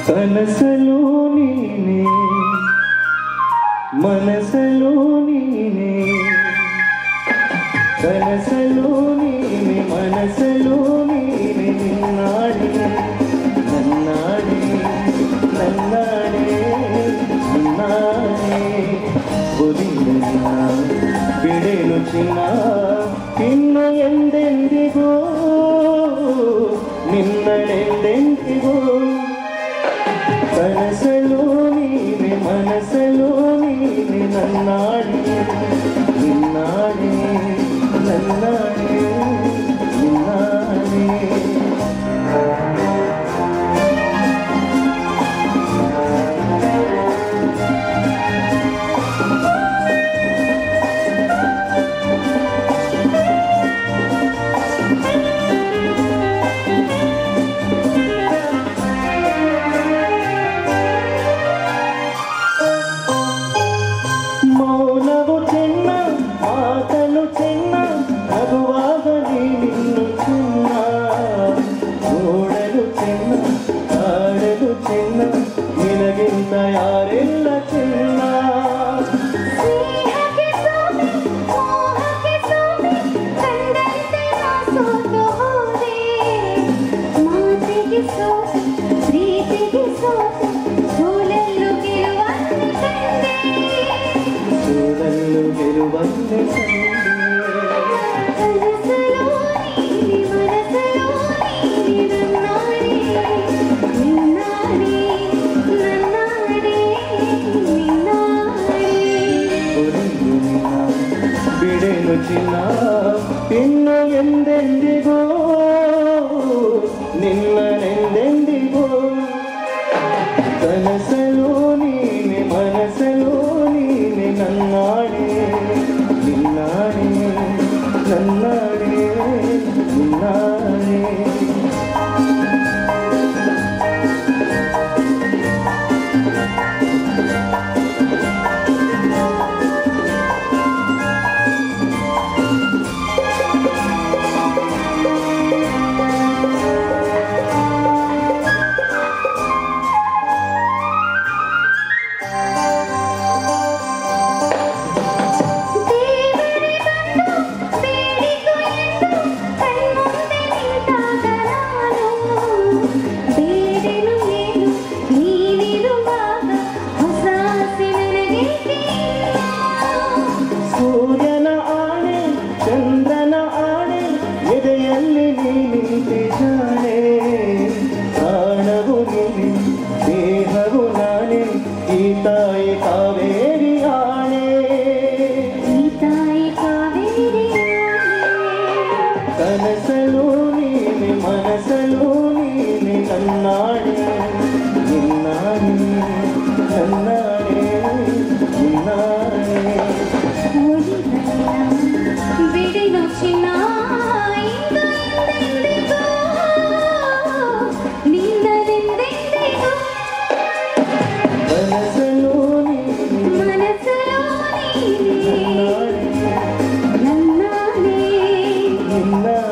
ಕನಸಲು ನೀನೆ ಮನಸಲು ನೀನೆ ಕನಸಲು ನೀನೆ ಮನಸಲು ನೀನೆ ನಿನ್ನಾಡೆ ನನ್ನಾಡೆ ನನ್ನಾಡೆ ನಿನ್ನಾಡೆ ಒಲಿಯನ್ನ ಬಿಡೆನು ಚಿನ್ನ ಇನ್ನು ಎಂದೆಂದಿಗೋ ನಿನ್ನಳೆಂದೆಂದಿಗೋ ಕನಸಲು ನೀನೆ ಮನಸಲು ನೀನೆ ನನ್ನಾಡೆ ನಿನ್ನಾಡೆ ನನ್ನಾಡೆ ನಿನ್ನಾಡೆ ಮೌನವು ಚೆನ್ನ ಮಾತನು ಚೆನ್ನ ನಗುವಾಗ ನೀನು ಚೆನ್ನ ನೋಡಲು ಚೆನ್ನ ಆಡಲು ಚೆನ್ನ ನಿನಗಿಂತ ಯಾರೆಲ್ಲ ಚೆನ್ನ ಸೋಲಲು ಗೆಲುವಂತೆ ಬಿಡೆನು ಚಿನ್ನ ಇನ್ನು ಎಂದೆಂದಿಗೋ ನಿನ್ನನೆಂದೆಂದಿಗೋ ಕನಸಲು ನೀನೆ ಮನಸಲು ನೀನೆ ನನ್ನಾಡೆ ನಿನ್ನಾಡೆ ನನ್ನಾಡೆ ನಿನ್ನಾಡೆ ಸೂರ್ಯನ ಆಣೆ ಚಂದ್ರನ ಆಣೆ ಎದೆಯಲ್ಲಿ ನೀನಿಂತೆ ಜಾಣೆ ಪ್ರಾಣವು ನೀನೆ ದೇಹವು ನಾನೇ ಈ ತಾಯಿ ಕಾವೇರಿ ಆಣೆ ಕನಸಲು ನೀನೆ ಮನಸಲು ನೀನೆ ನನ್ನಾಡೆ ನಿನ್ನಾಡೆ ನನ್ನಾಡೆ ನಿನ್ನಾಡೆ ಬಿಡೆನು ಚಿನ್ನ ನಿನ್ನನೆಂದೆಂದಿಗೋ ಕನಸಲು ನೀನೆ ಮನಸಲು ನೀನೆ ನನ್ನಾಡೆ ನಿನ್ನಾಡೆ